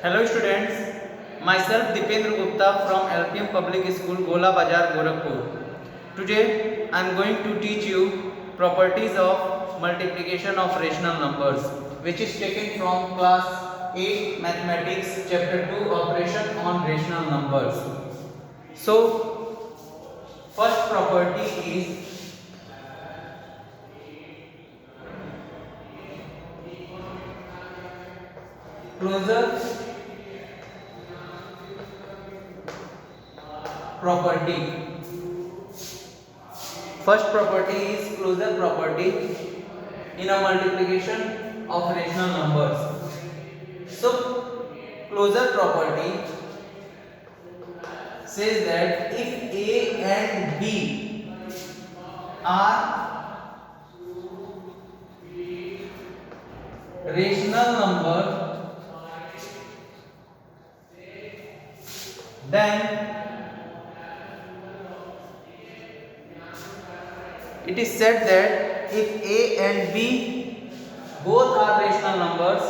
Hello students, myself Dipendra Gupta from LPM Public School, Gola Bazar, Gorakhpur. Today I am going to teach you properties of multiplication of rational numbers, which is taken from class 8 Mathematics chapter 2 Operation on Rational Numbers. So, first property is closure property. First property is closure property in a multiplication of rational numbers. So, closure property says that if A and B are rational number, then it is said that if A and B both are rational numbers,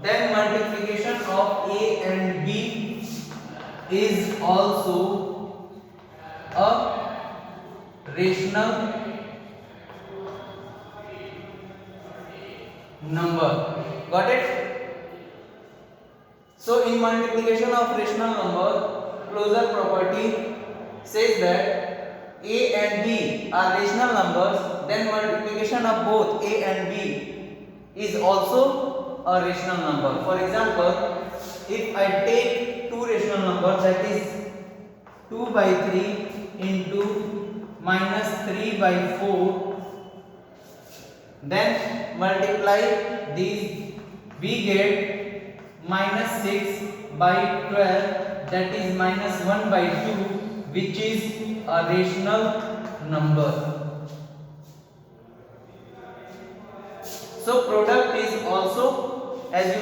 then multiplication of A and B is also a rational number. Got it? So in multiplication of rational number, closure property says that A and B are rational numbers, then multiplication of both A and B is also a rational number. For example, if I take two rational numbers, that is 2 by 3 into minus 3 by 4, then multiply these, we get minus 6 by 12, that is minus 1 by 2, which is a rational number. So product is also, as you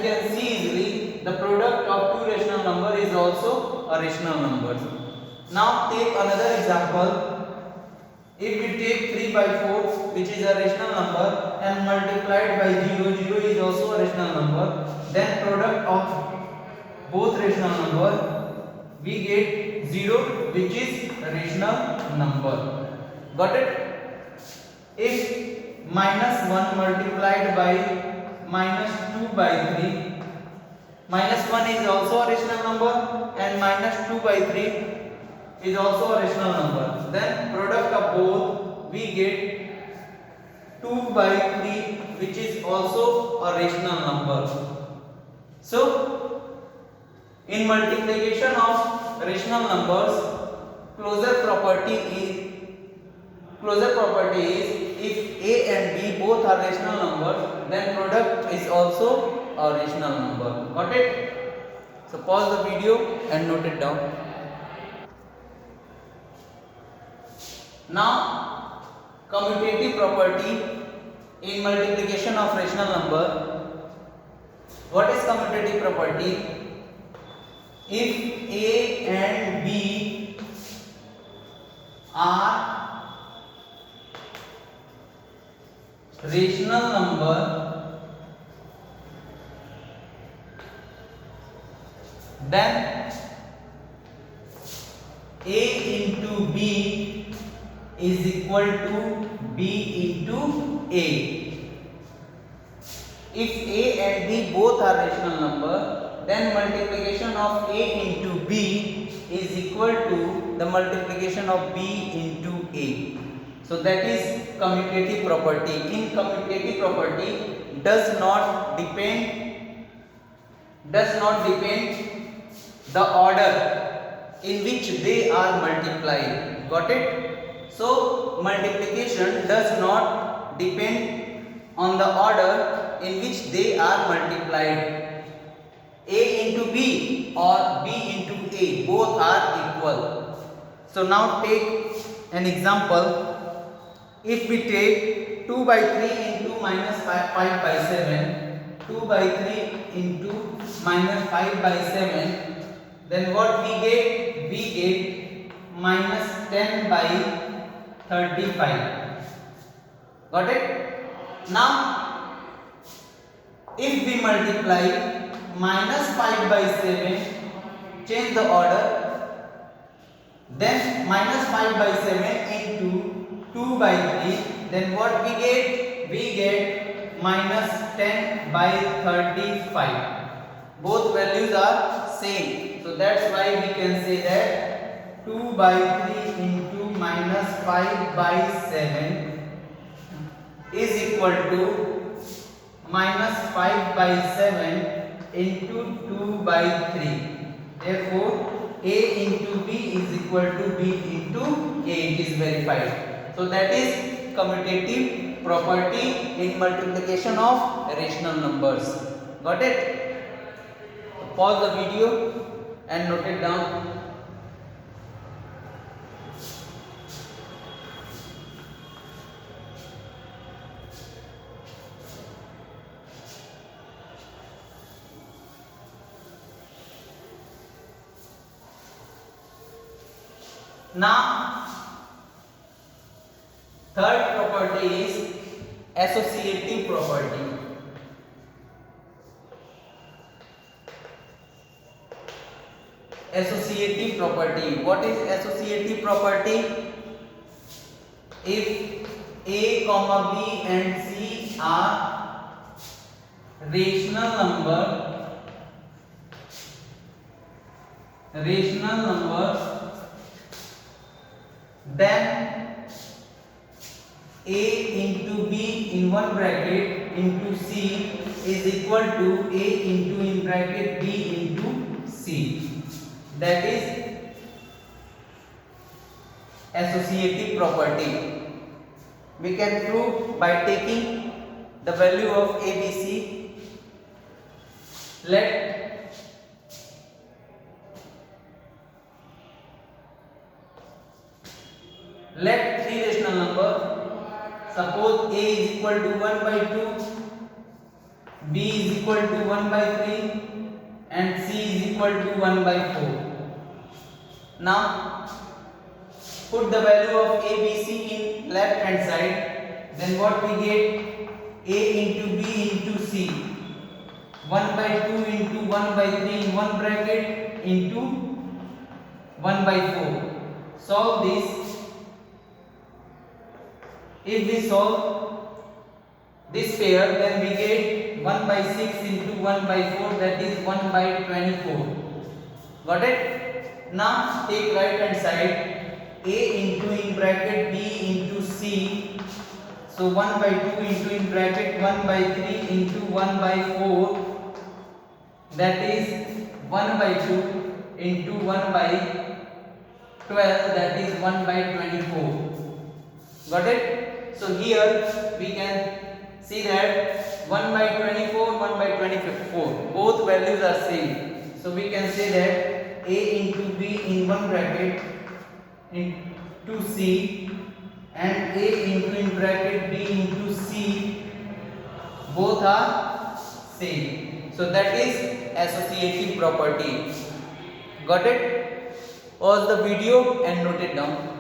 can see easily, the product of two rational number is also a rational number. Now take another example. If we take 3 by 4, which is a rational number, and multiplied by 0, 0 is also a rational number, then product of both rational number, we get 0, which is a rational number. Got it? If minus 1 multiplied by minus 2 by 3, minus 1 is also a rational number and minus 2 by 3 is also a rational number, then product of both we get 2 by 3, which is also a rational number. So in multiplication of rational numbers, closure property is if A and B both are rational numbers, then product is also a rational number. Got it? So pause the video and note it down. Now, commutative property in multiplication of rational number. What is commutative property? If A and B are rational number, then A into B is equal to B into A. If A and B both are rational number, then multiplication of A into B is equal to the multiplication of B into A. So that is commutative property. In commutative property does not depend the order in which they are multiplied. Got it? So multiplication does not depend on the order in which they are multiplied. A into B or B into A, both are equal. So now take an example. If we take 2 by 3 into minus 5 by 7, 2 by 3 into minus 5 by 7, then what we get? We get minus 10 by 35. Got it? Now, if we multiply minus 5 by 7, change the order, then minus 5 by 7 into 2 by 3, then what we get? We get minus 10 by 35. Both values are same, so that's why we can say that 2 by 3 into minus 5 by 7 is equal to minus 5 by 7 into 2 by 3. Therefore a into b is equal to b into a. It is verified. So that is commutative property in multiplication of rational numbers. Got it? Pause the video and note it down. Now, third property is associative property. Associative property. What is associative property? If a, comma b and c are rational numbers, then a into b in one bracket into c is equal to a into in bracket b into c. That is associative property. We can prove by taking the value of a, b, c. Let three rational number, suppose a is equal to 1 by 2, b is equal to 1 by 3 and c is equal to 1 by 4. Now put the value of a, b, c in left hand side, then what we get? A into b into c, 1 by 2 into 1 by 3 in one bracket into 1 by 4. Solve this. If we solve this pair, then we get 1 by 6 into 1 by 4, that is 1 by 24. Got it? Now take right hand side, a into in bracket b into c. So 1 by 2 into in bracket 1 by 3 into 1 by 4, that is 1 by 2 into 1 by 12, that is 1 by 24. Got it? So here we can see that 1 by 24, 1 by 24, both values are same. So we can say that a into b in one bracket into c and a into in bracket b into c, both are same. So that is associative property. Got it? Pause the video and note it down.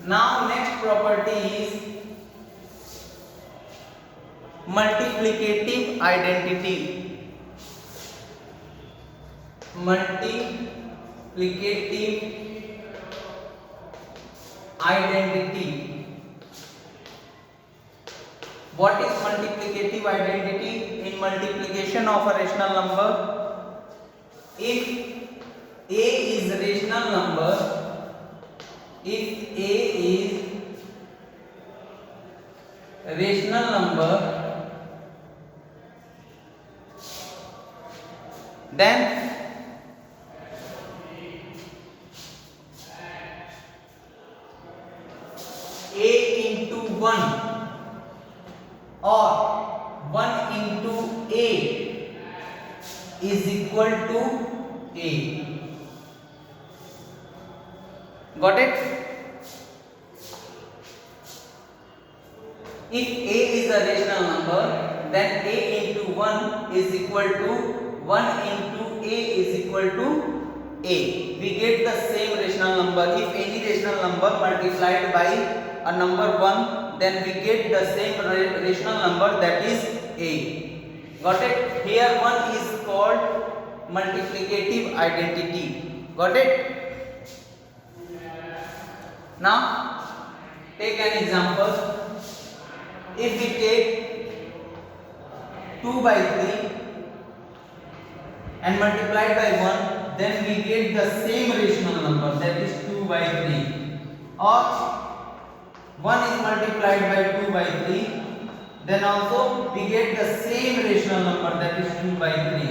Now next property is multiplicative identity. Multiplicative identity. What is multiplicative identity? In multiplication of a rational number, if a is a rational number, if a is a rational number, then a into 1 or 1 into a is equal to a. Got it? If a is a rational number, then a into 1 is equal to 1 into a is equal to a. We get the same rational number. If any rational number multiplied by a number 1, then we get the same rational number, that is a. Got it? Here 1 is called multiplicative identity. Got it? Now take an example. If we take 2 by 3 and multiply by 1, then we get the same rational number, that is 2 by 3. Or 1 is multiplied by 2 by 3, then also we get the same rational number, that is 2 by 3.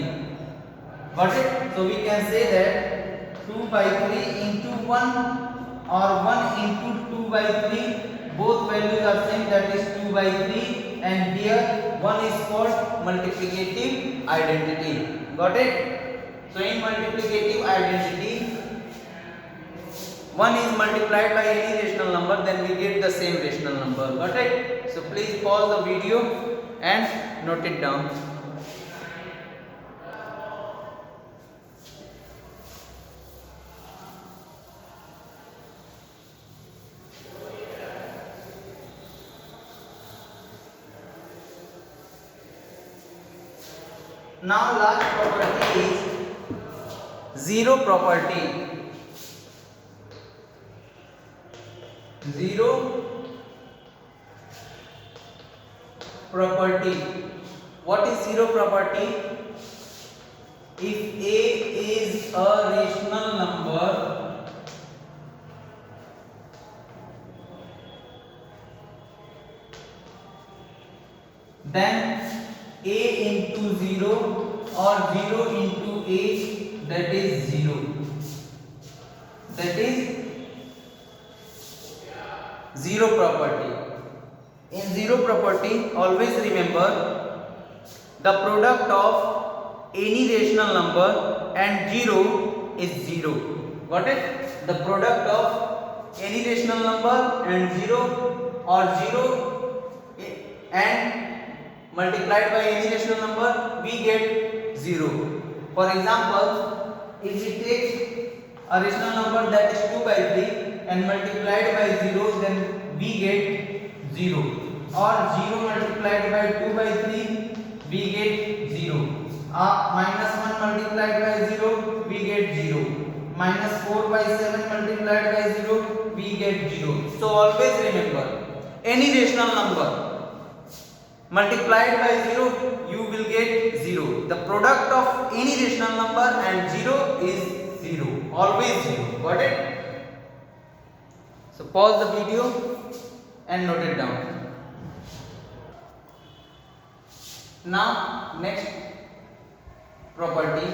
Got it? So we can say that 2 by 3 into 1 or 1 into 2 by 3, both values are same, that is 2 by 3, and here 1 is called multiplicative identity. Got it? So in multiplicative identity, 1 is multiplied by any rational number, then we get the same rational number. Got it? So please pause the video and note it down. Now last property is zero property. Zero property. What is zero property? If a is a rational number, then a into 0 or 0 into a, that is 0. That is zero property. In zero property, always remember the product of any rational number and 0 is 0. Got it? The product of any rational number and 0 or 0 and multiplied by any rational number, we get 0. For example, if we take a rational number that is 2 by 3 and multiplied by 0, then we get 0. Or 0 multiplied by 2 by 3, we get 0. Minus 1 multiplied by 0, we get 0. Minus 4 by 7 multiplied by 0, we get 0. So always remember, any rational number multiplied by 0, you will get 0. The product of any rational number and 0 is 0. Always 0. Got it? So pause the video and note it down. Now next property,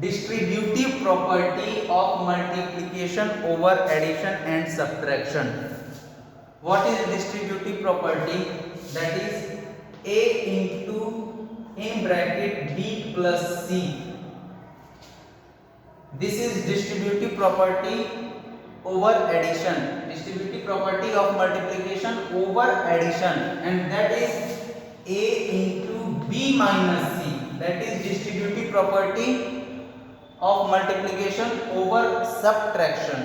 distributive property of multiplication over addition and subtraction. What is distributive property? That is a into in bracket b plus c. This is distributive property over addition. Distributive property of multiplication over addition, and that is a into b minus c. That is distributive property of multiplication over subtraction.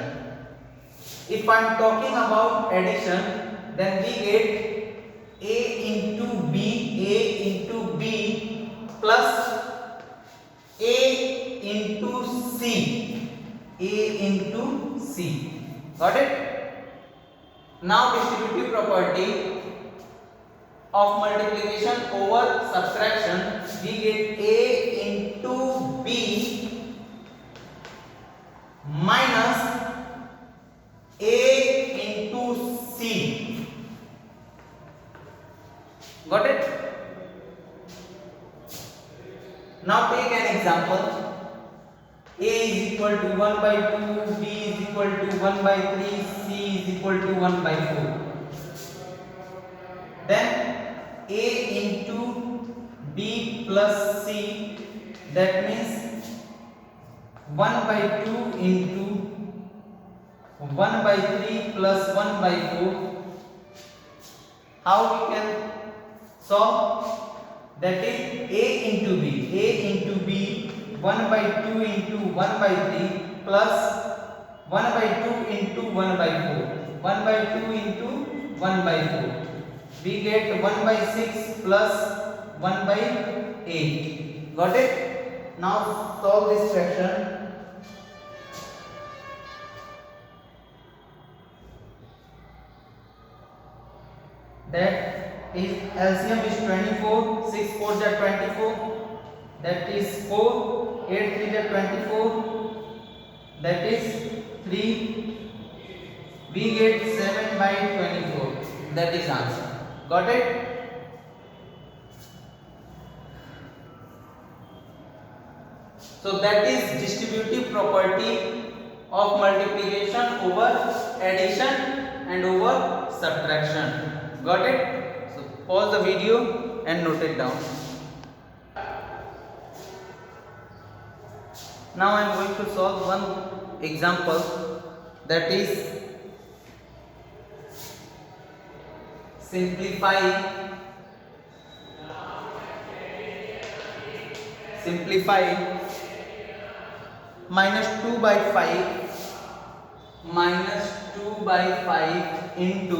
If I am talking about addition, then we get a into b plus a into c. A into c. Got it? Now distributive property of multiplication over subtraction, we get a into b minus a into c. Got it? Now take an example. A is equal to 1 by 2, b is equal to 1 by 3, c is equal to 1 by 4. Then a into b plus c, that means 1 by 2 into 1/3 plus 1/4. How we can solve? That is a into b. A into b 1/2 into 1/3 plus 1/2 into 1/4. 1/2 into 1/4. We get 1/6 plus 1/8. Got it? Now solve this fraction. That is LCM is 24. 6 4 are 24. That is 4. 8 3 are 24. That is 3. We get 7/24. That is answer. Got it? So that is distributive property of multiplication over addition and over subtraction. Got it? So pause the video and note it down. Now I am going to solve one example, that is simplify -2/5 into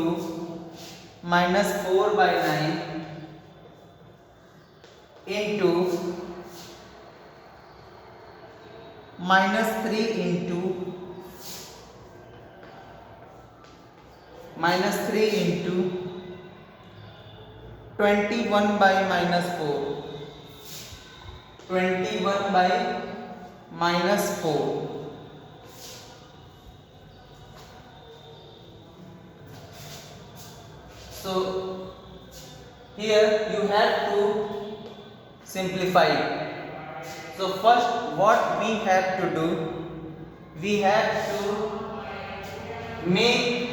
-4/9 into -3 into 21/-4. 21/-4. So here you have to simplify it. So first what we have to do, we have to make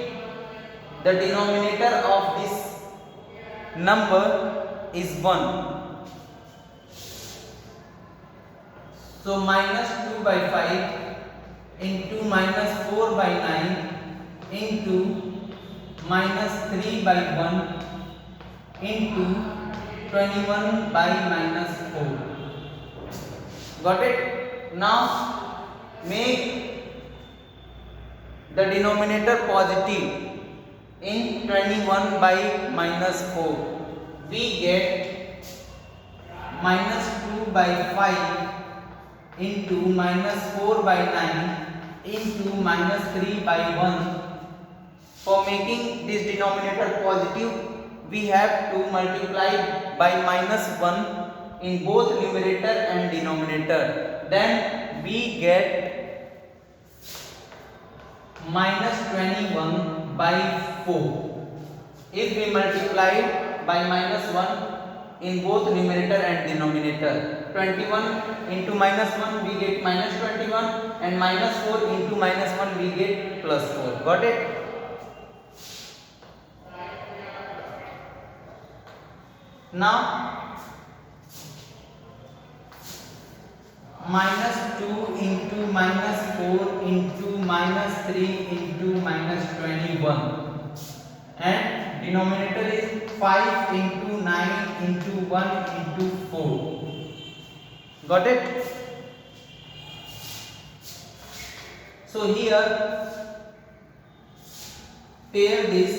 the denominator of this number is 1. So -2/5 into -4/9 into -3/1 into 21/-4. Got it? Now make the denominator positive. In 21/-4 we get -2/5 into -4/9 into -3/1. For making this denominator positive, we have to multiply by -1 in both numerator and denominator. Then we get -21/4. If we multiply by -1 in both numerator and denominator, 21 into -1 we get -21 and -4 into -1 we get +4. Got it? Now -2 into -4 into -3 into -21 and denominator is 5 into 9 into 1 into 4. Got it? So here pair this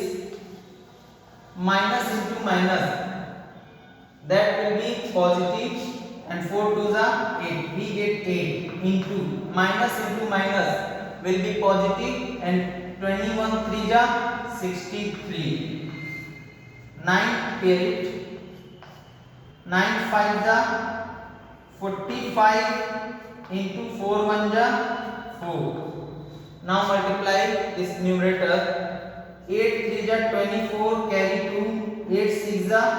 minus into minus, that will be positive, and 4 2s are 8. We get 8 into minus will be positive, and 21 3s are 63. 9 pair it. 9 5s are 45 into 4 1s are 4. Now multiply this numerator. 8 3s are 24, carry 2. 8 6s are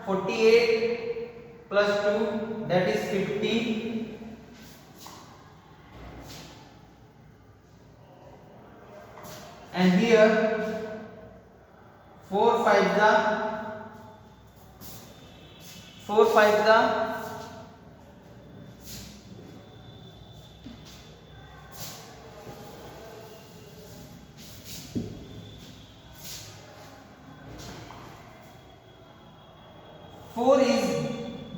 48 plus 2, that is 50. And here 4 5s are 48 4 is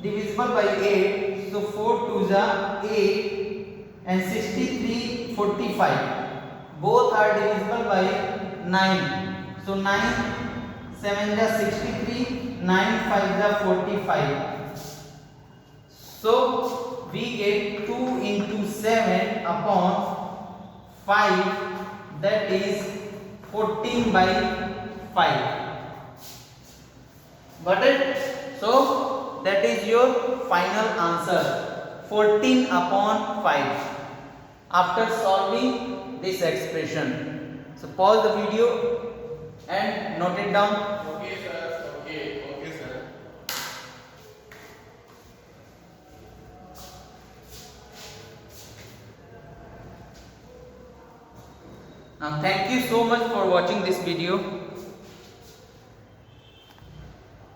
divisible by 8, so 4 2s are 8 and 63 45. Both are divisible by 9, so 9 7 is 63, 9 5 is 45. So we get 2 into 7 upon 5, that is 14 by 5. Got it? So that is your final answer, 14 upon 5, after solving this expression. So pause the video and note it down. Okay, sir. Okay, sir. Now thank you so much for watching this video.